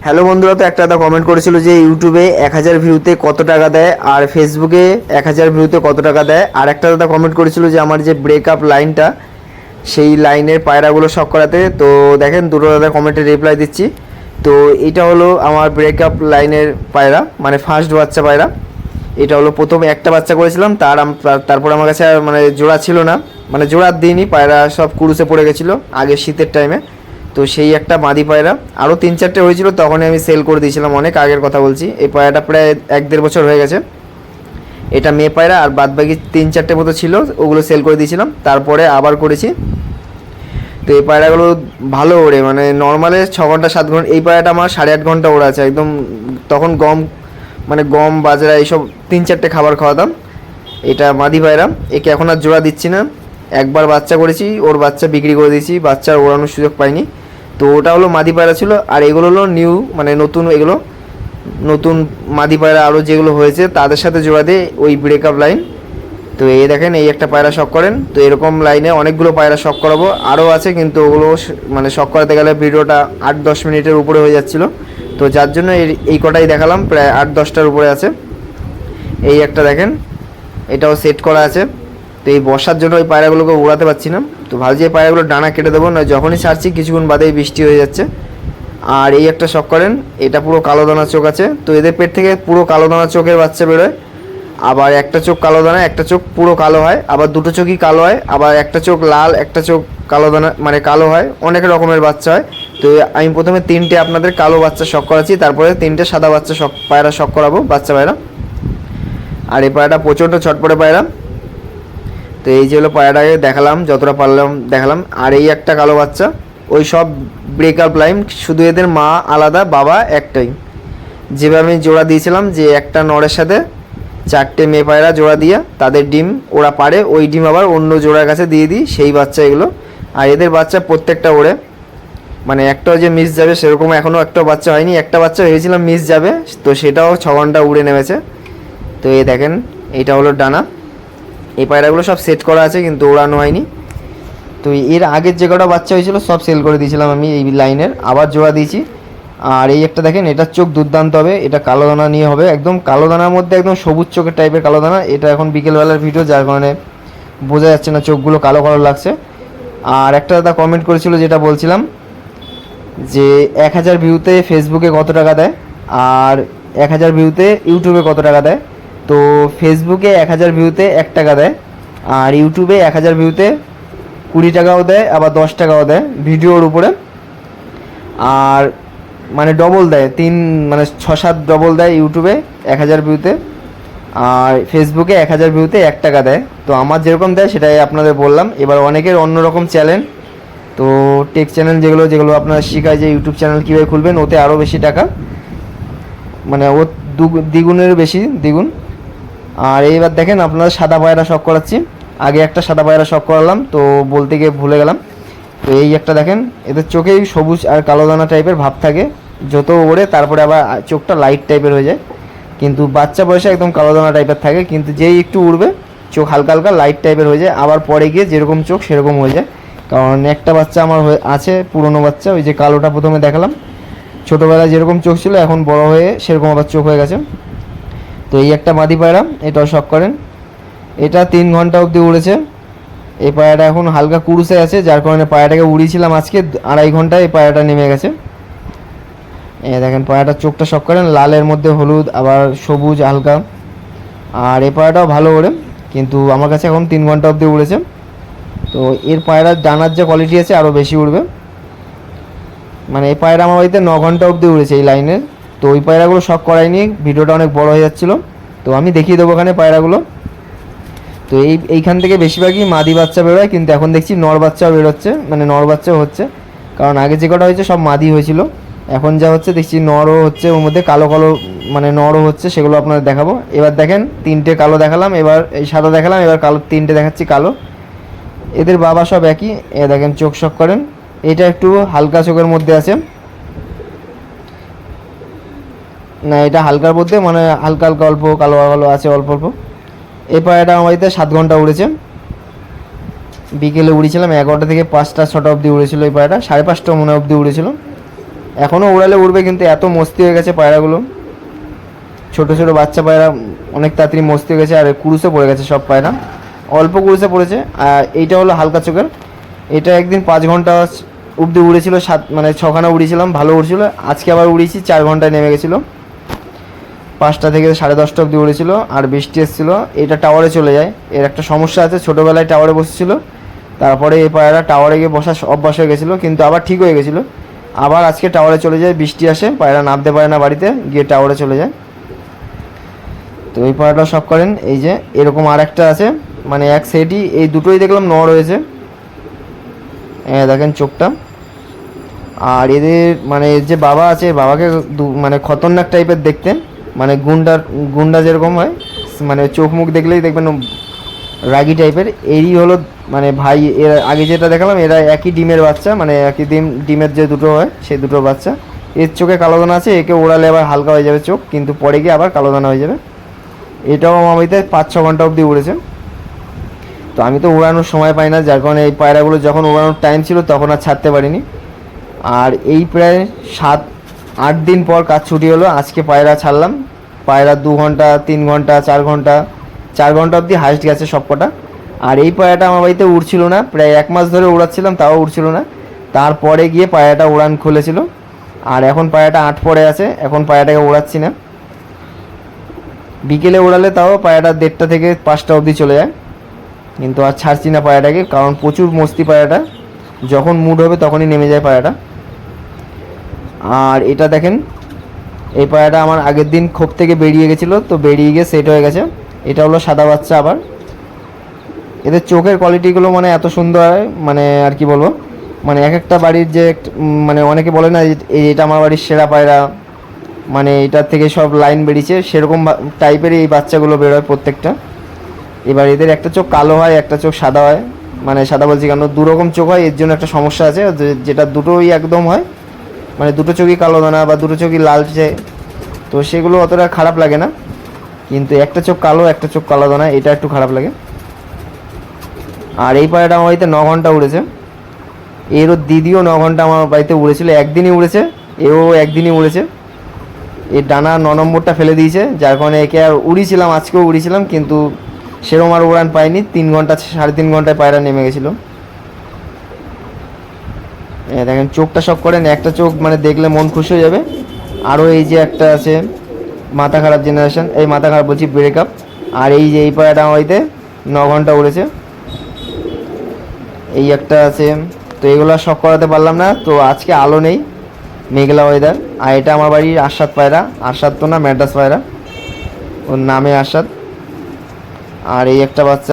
Hello বন্ধুরা, তো একটা দাদা কমেন্ট করেছিল যে ইউটিউবে 1000 ভিউতে কত টাকা দেয় আর ফেসবুকে 1000 ভিউতে কত টাকা দেয়। আর একটা দাদা কমেন্ট করেছিল যে আমার যে ব্রেকআপ লাইনটা সেই লাইনের পায়রাগুলো শখ করাতে। তো দেখেন দুটো দাদা কমেন্টে রিপ্লাই দিচ্ছি। তো এটা হলো আমার ব্রেকআপ লাইনের পায়রা, মানে ফার্স্ট বাচ্চা পায়রা। এটা হলো প্রথমে একটা বাচ্চা করেছিলাম, তারপর আমার কাছে আর মানে জোড়া ছিল না, মানে জোড়ার দিনই পায়রা সব কুরুসে পড়ে গেছিলো আগে শীতের টাইমে। তো সেই একটা মাদি পায়রা আরও 3-4টে হয়েছিল, তখনই আমি সেল করে দিয়েছিলাম, অনেক আগের কথা বলছি। এই পায়রাটা প্রায় 1-1.5 বছর হয়ে গেছে। এটা মেয়ে পায়রা, আর বাদ বাকি 3-4টে মতো ছিল, ওগুলো সেল করে দিয়েছিলাম, তারপরে আবার করেছি। তো এই পায়রাগুলো ভালো ওড়ে, মানে নর্মালে 6 ঘন্টা 7 ঘন্টা, এই পায়রাটা আমার 8.5 ঘন্টা ওড়া আছে একদম। তখন গম, মানে গম বাজরা এইসব 3-4টে খাবার খাওয়াতাম। এটা মাদি পায়রা, একে এখন আর জোড়া দিচ্ছি না। একবার বাচ্চা করেছি, ওর বাচ্চা বিক্রি করে দিয়েছি, বাচ্চা ওড়ানোর সুযোগ পাইনি। তো ওটা হলো মাদি পায়রা ছিল, আর এগুলো হলো নিউ, মানে নতুন, এগুলো নতুন মাদি পায়রা আরও যেগুলো হয়েছে তাদের সাথে জোড়া দিয়ে ওই ব্রেকআপ লাইন। তো এই দেখেন, এই একটা পায়রা শখ করেন। তো এরকম লাইনে অনেকগুলো পায়রা শখ করাবো, আরও আছে, কিন্তু ওগুলো মানে শখ করাতে গেলে ভিডিওটা 8-10 মিনিটের উপরে হয়ে যাচ্ছিলো। তো যার জন্য এই কটাই দেখালাম, প্রায় 8-10টার উপরে আছে। এই একটা দেখেন, এটাও সেট করা আছে। তো এই বর্ষার জন্য ওই পায়রাগুলোকে উড়াতে পারছি না। তো ভাবছি এই পায়রাগুলো ডানা কেটে দেবো, না যখনই ছাড়ছি কিছুক্ষণ বাদেই বৃষ্টি হয়ে যাচ্ছে। আর এই একটা শখ করেন, এটা পুরো কালো দানা চোখ আছে। তো এদের পেট থেকে পুরো কালো দানা চোখের বাচ্চা বেরোয়। আবার একটা চোখ কালো দানা, একটা চোখ পুরো কালো হয়, আবার দুটো চোখই কালো হয়, আবার একটা চোখ লাল, একটা চোখ কালো দানা, মানে কালো হয়। অনেক রকমের বাচ্চা হয়। তো আমি প্রথমে 3টে আপনাদের কালো বাচ্চা শখ করাচ্ছি, তারপরে 3টে সাদা বাচ্চা পায়রা শখ করাবো, বাচ্চা পায়রা। আর এই পায়রাটা প্রচণ্ড ছটপটে পায়রা। তো এই যে হলো পায়রাটাকে দেখালাম, যতটা পারলাম দেখালাম। আর এই একটা কালো বাচ্চা, ওই সব ব্রেকআপ লাইন, শুধু এদের মা আলাদা, বাবা একটাই। যেভাবে আমি জোড়া দিয়েছিলাম যে একটা নরের সাথে 4টে মেয়ে পায়রা জোড়া দিয়ে তাদের ডিম ওরা পারে, ওই ডিম আবার অন্য জোড়ার কাছে দিয়ে দিই, সেই বাচ্চা এগুলো। আর এদের বাচ্চা প্রত্যেকটা ওড়ে, মানে একটাও যে মিস যাবে সেরকম এখনও একটা বাচ্চা হয়নি। একটা বাচ্চা ভেবেছিলাম মিস যাবে, তো সেটাও 6 ঘন্টা উড়ে নেমেছে। তো এই দেখেন, এইটা হলো ডানা। এই পায়রাগুলো সব সেট করা আছে, কিন্তু ওড়ানো হয়নি। তো এর আগের যে কটা বাচ্চা হয়েছিল সব সেল করে দিয়েছিলাম আমি এই লাইনের, আবার জোড়া দিয়েছি। আর এই একটা দেখেন, এটার চোখ দুর্দান্ত হবে, এটা কালো দানা নিয়ে হবে, একদম কালো দানার মধ্যে একদম সবুজ চোখের টাইপের কালো দানা। এটা এখন বিকেলবেলার ভিডিও, যার কারণে বোঝা যাচ্ছে না, চোখগুলো কালো কালো লাগছে। আর একটা দাদা কমেন্ট করেছিল, যেটা বলছিলাম যে 1000 ভিউতে ফেসবুকে কত টাকা দেয় আর 1000 ভিউতে ইউটিউবে কত টাকা দেয়। তো ফেসবুকে 1000 ভিউতে 1 টাকা দেয়, আর ইউটিউবে 1000 ভিউতে 20 টাকাও দেয়, আবার 10 টাকাও দেয় ভিডিওর উপরে। আর মানে ডবল দেয়, মানে 6-7 ডবল দেয় ইউটিউবে 1000 ভিউতে, আর ফেসবুকে 1000 ভিউতে 1 টাকা দেয়। তো আমার যেরকম দেয় সেটাই আপনাদের বললাম। এবার অনেকের অন্যরকম চ্যানেল, তো টেক চ্যানেল যেগুলো আপনারা শেখায় যে ইউটিউব চ্যানেল কীভাবে খুলবেন, ওতে আরও বেশি টাকা, মানে ও দ্বিগুণের বেশি, দ্বিগুণ। আর এইবার দেখেন, আপনারা সাদা পায়রা শখ করাচ্ছি। আগে একটা সাদা পায়রা শখ করালাম, তো বলতে গিয়ে ভুলে গেলাম। তো এই একটা দেখেন, এদের চোখেই সবুজ আর কালো দানা টাইপের ভাব থাকে, যত ওড়ে তারপরে আবার চোখটা লাইট টাইপের হয়ে যায়। কিন্তু বাচ্চা বয়সে একদম কালো দানা টাইপের থাকে, কিন্তু যেই একটু উড়বে চোখ হালকা হালকা লাইট টাইপের হয়ে যায়, আবার পরে গিয়ে যেরকম চোখ সেরকম হয়ে যায়। কারণ একটা বাচ্চা আমার আছে, পুরনো বাচ্চা, ওই যে কালোটা প্রথমে দেখালাম, ছোটোবেলায় যেরকম চোখ ছিল এখন বড় হয়ে সেরকম আবার চোখ হয়ে গেছে। তো এই একটা মাদি পায়রা, এটাও শখ করেন। এটা 3 ঘন্টা অবধি উড়েছে। এই পায়রাটা এখন হালকা কুরুসে আছে, যার কারণে পায়রাটাকে উড়িয়েছিলাম আজকে 2.5 ঘন্টায়, এই পায়রাটা নেমে গেছে। দেখেন পায়রাটার চোখটা শখ করেন, লালের মধ্যে হলুদ, আবার সবুজ হালকা। আর এই পায়রাটাও ভালো ওড়ে, কিন্তু আমার কাছে এখন 3 ঘন্টা অবধি উড়েছে। তো এর পায়রার ডানার যে কোয়ালিটি আছে আরও বেশি উড়বে। মানে এই পায়রা আমার বাড়িতে 9 ঘন্টা অবধি উড়েছে এই লাইনের। তো ওই পায়রাগুলো শখ করাইনি, ভিডিওটা অনেক বড় হয়ে যাচ্ছিলো। তো আমি দেখিয়ে দেবো ওখানে পায়রাগুলো। তো এইখান থেকে বেশিরভাগই মাদি বাচ্চা বেরোয়, কিন্তু এখন দেখছি নর বাচ্চাও বেরোচ্ছে, মানে নর বাচ্চাও হচ্ছে। কারণ আগে যে কটা হয়েছে সব মাদি হয়েছিল, এখন যা হচ্ছে দেখছি নরও হচ্ছে, ওর মধ্যে কালো কালো মানে নরও হচ্ছে, সেগুলো আপনাদের দেখাবো। এবার দেখেন 3টে কালো দেখালাম, এবার এই সাদা দেখালাম, এবার কালো 3টে দেখাচ্ছি কালো। এদের বাবা সব একই। দেখেন চোখ শখ করেন, এটা একটু হালকা চোখের মধ্যে আছে, না এটা হালকার মধ্যে, মানে হালকা হালকা অল্প কালো কালো আছে, অল্প অল্প। এই পায়রাটা আমার বাড়িতে 7 ঘন্টা উড়েছে। বিকেলে উড়েছিলাম 11টা থেকে 5টা 6টা অবধি উড়েছিল এই পায়রাটা, 5:30টা মনে অবধি উড়েছিল। এখনও উড়ালে উড়বে, কিন্তু এত মস্তি হয়ে গেছে পায়রাগুলো, ছোট ছোট বাচ্চা পায়রা অনেক তাড়াতাড়ি মস্তি হয়ে গেছে, আর কুরুসে পড়ে গেছে সব পায়রা, অল্প কুরুসে পড়েছে। আর এইটা হলো হালকা চোখের, এটা একদিন 5 ঘন্টা অবধি উড়েছিল, 6খানা উড়িয়েছিলাম, ভালো উড়ছিল। আজকে আবার উড়িয়েছি, 4 ঘন্টায় নেমে গেছিলো, 5টা থেকে 10:30 অবধি উড়েছিল, আর বৃষ্টি এসেছিলো। এটা টাওয়ারে চলে যায়, এর একটা সমস্যা আছে, ছোটোবেলায় টাওয়ারে বসেছিল, তারপরে এই পায়রা টাওয়ারে গিয়ে বসা অভ্যাস হয়ে গেছিলো, কিন্তু আবার ঠিক হয়ে গেছিলো। আবার আজকে টাওয়ারে চলে যায়, বৃষ্টি আসে, পায়রা নামতে পারে না বাড়িতে, গিয়ে টাওয়ারে চলে যায়। তো এই পায়রাটা শখ করেন। এই যে এরকম আর একটা আছে, মানে এক সেটই, এই দুটোই দেখলাম নড় হয়েছে, দেখেন চোখটা। আর এদের মানে এর যে বাবা আছে, বাবাকে মানে খতরনাক টাইপের দেখতে, মানে গুন্ডা যেরকম হয়, মানে চোখ মুখ দেখলেই দেখবেন রাগি টাইপের। এরই হলো মানে ভাই, এর আগে যেটা দেখালাম এরা একই ডিমের বাচ্চা, মানে একই ডিমের যে দুটো হয় সেই দুটো বাচ্চা। এর চোখে কালো দানা আছে, একে ওড়ালে আবার হালকা হয়ে যাবে চোখ, কিন্তু পরে গিয়ে আবার কালো দানা হয়ে যাবে। এটাও আমার বাড়িতে 5-6 ঘন্টা অবধি উড়েছে। তো আমি তো উড়ানোর সময় পাই না, যার কারণে এই পায়রাগুলো যখন উড়ানোর টাইম ছিল তখন আর ছাড়তে পারিনি। আর এই প্রায় 7-8 দিন পর কাজ ছুটি হলো, আজকে পায়রা ছাড়লাম। পায়রা 2 ঘন্টা, 3 ঘন্টা, 4 ঘন্টা, 4 ঘন্টা অবধি হাইস্ট গেছে সব কটা। আর এই পায়রাটা আমার বাড়িতে উড়ছিল না, প্রায় 1 মাস ধরে উড়াচ্ছিলাম, তাও উড়ছিল না। তারপরে গিয়ে পায়রাটা উড়ান খুলেছিল, আর এখন পায়রাটা 8 পরে আছে, এখন পায়রাটাকে উড়াচ্ছি না। বিকেলে উড়ালে তাও পায়রাটা 1:30টা থেকে 5টা অবধি চলে যায়, কিন্তু আর ছাড়ছি না পায়রাটাকে, কারণ প্রচুর মস্তি পায়রাটা, যখন মুড হবে তখনই নেমে যায় পায়রাটা। আর এটা দেখেন, এই পায়রাটা আমার আগের দিন খোপ থেকে বেরিয়ে গেছিলো, তো বেরিয়ে গিয়ে সেট হয়ে গেছে। এটা হলো সাদা বাচ্চা। আবার এদের চোখের কোয়ালিটিগুলো মানে এত সুন্দর হয়, মানে আর কি বলবো, মানে এক একটা বাড়ির যে মানে অনেকে বলে না এটা আমার বাড়ির সেরা পায়রা, মানে এটার থেকে সব লাইন বেরিয়েছে, সেরকম টাইপের এই বাচ্চাগুলো বেরোয় প্রত্যেকটা। এবার এদের একটা চোখ কালো হয়, একটা চোখ সাদা হয়, মানে সাদা বলছি কেন, দুরকম চোখ হয়, এর জন্য একটা সমস্যা আছে, যেটা দুটোই একদম হয়, মানে দুটো চোখই কালো দানা বা দুটো চোখই লালচে, তো সেগুলো অতটা খারাপ লাগে না। কিন্তু একটা চোখ কালো, একটা চোখ কালো দানা, এটা একটু খারাপ লাগে। আর এই পায়রাটা আমার বাড়িতে 9 ঘন্টা উড়েছে, এরও দিদিও 9 ঘন্টা আমার বাড়িতে উড়েছিল, একদিনই উড়েছে, এও একদিনই উড়েছে। এর ডানা 9 নম্বরটা ফেলে দিয়েছে, যার কারণে একে আর উড়িয়েছিলাম, আজকেও উড়িয়েছিলাম, কিন্তু সেরকম আর উড়ান পাইনি। 3 ঘন্টা 3.5 ঘন্টায় পায়রা নেমে গেছিলো। দেখেন চোখটা সব করেন, একটা চোখ মানে দেখলে মন খুশি হয়ে যাবে। আরও এই যে একটা আছে মাথা খারাপ জেনারেশন, এই মাথা খারাপ বলছি ব্রেকআপ। আর এই যে এই পায়রাটা আমার বাড়িতে 9 ঘন্টা উড়েছে, এই একটা আছে। তো এগুলো সব করাতে পারলাম না, তো আজকে আলো নেই, মেঘলা ওয়েদার। আর এটা আমার বাড়ির আরশাদ পায়রা, আরশাদ তো না ম্যাড্রাস পায়রা, ওর নামে আরশাদ। আর এই একটা বাচ্চা।